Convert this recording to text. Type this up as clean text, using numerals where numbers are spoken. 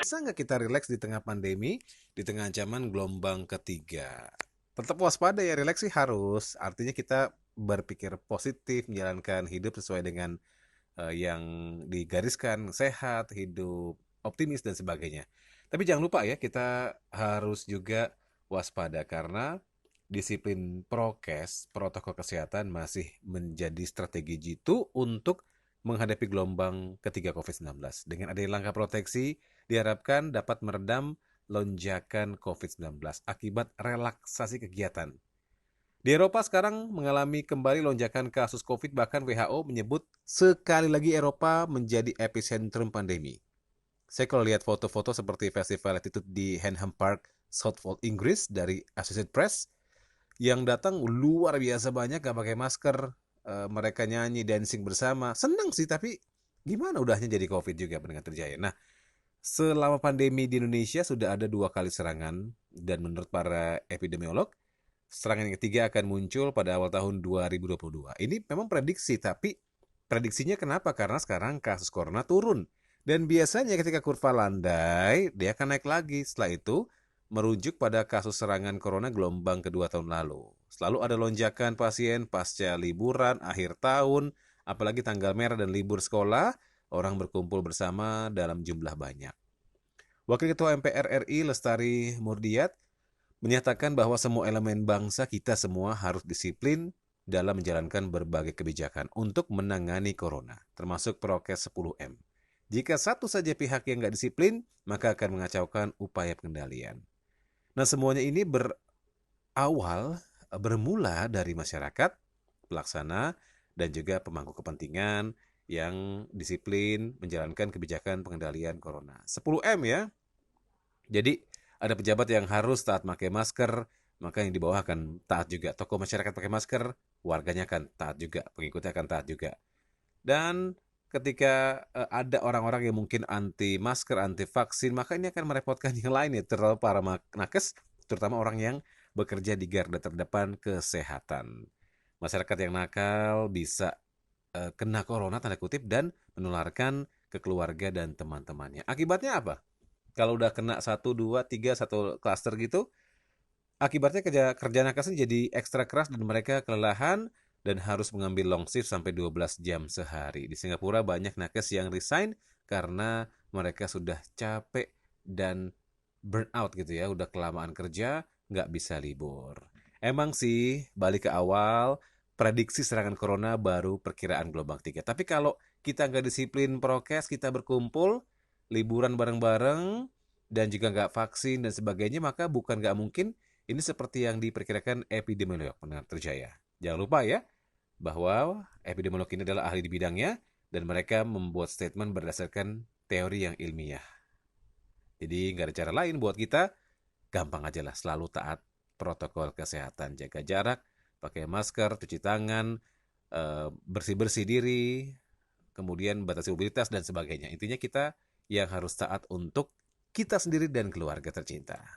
Bisa nggak kita rileks di tengah pandemi, di tengah ancaman gelombang ketiga? Tetap waspada ya, rileks sih harus. Artinya kita berpikir positif, menjalankan hidup sesuai dengan yang digariskan, sehat, hidup optimis dan sebagainya. Tapi jangan lupa ya, kita harus juga waspada karena disiplin prokes, protokol kesehatan masih menjadi strategi jitu untuk menghadapi gelombang ketiga COVID-19. Dengan adanya langkah proteksi, diharapkan dapat meredam lonjakan COVID-19 akibat relaksasi kegiatan. Di Eropa sekarang mengalami kembali lonjakan kasus COVID, bahkan WHO menyebut sekali lagi Eropa menjadi epicentrum pandemi. Saya kalau lihat foto-foto seperti festival Latitude di Henham Park, Southwold, Inggris dari Associated Press, yang datang luar biasa banyak gak pakai masker, mereka nyanyi, dancing bersama. Senang sih, tapi gimana udahnya jadi COVID juga pendengar terjaya. Nah, selama pandemi di Indonesia sudah ada 2 kali serangan dan menurut para epidemiolog, serangan yang ketiga akan muncul pada awal tahun 2022. Ini memang prediksi, tapi prediksinya kenapa? Karena sekarang kasus corona turun. Dan biasanya ketika kurva landai, dia akan naik lagi. Setelah itu, merujuk pada kasus serangan corona gelombang kedua tahun lalu. Selalu ada lonjakan pasien pasca liburan, akhir tahun, apalagi tanggal merah dan libur sekolah, orang berkumpul bersama dalam jumlah banyak. Wakil Ketua MPR RI Lestari Murdiat menyatakan bahwa semua elemen bangsa kita semua harus disiplin dalam menjalankan berbagai kebijakan untuk menangani corona, termasuk prokes 10M. Jika satu saja pihak yang nggak disiplin, maka akan mengacaukan upaya pengendalian. Nah, semuanya ini bermula dari masyarakat, pelaksana, dan juga pemangku kepentingan yang disiplin menjalankan kebijakan pengendalian corona. 10M ya. Jadi ada pejabat yang harus taat pakai masker, maka yang di bawah akan taat juga. Tokoh masyarakat pakai masker, warganya akan taat juga, pengikutnya akan taat juga. Dan ketika ada orang-orang yang mungkin anti masker, anti vaksin, maka ini akan merepotkan yang lain ya, terutama para nakes, terutama orang yang bekerja di garda terdepan kesehatan. Masyarakat yang nakal bisa kena corona tanda kutip dan menularkan ke keluarga dan teman-temannya. Akibatnya apa? Kalau udah kena 1, 2, 3, satu klaster gitu, akibatnya kerja nakesnya jadi ekstra keras dan mereka kelelahan dan harus mengambil long shift sampai 12 jam sehari. Di Singapura banyak nakes yang resign karena mereka sudah capek dan burn out gitu ya, udah kelamaan kerja, nggak bisa libur. Emang sih, balik ke awal, prediksi serangan corona baru perkiraan gelombang 3. Tapi kalau kita nggak disiplin prokes, kita berkumpul, liburan bareng-bareng, dan juga nggak vaksin dan sebagainya, maka bukan nggak mungkin ini seperti yang diperkirakan epidemiolog pendengar terjaya. Jangan lupa ya, bahwa epidemiolog ini adalah ahli di bidangnya, dan mereka membuat statement berdasarkan teori yang ilmiah. Jadi nggak ada cara lain buat kita, gampang aja lah selalu taat protokol kesehatan. Jaga jarak, pakai masker, cuci tangan, bersih-bersih diri, kemudian batasi mobilitas dan sebagainya. Intinya kita yang harus taat untuk kita sendiri dan keluarga tercinta.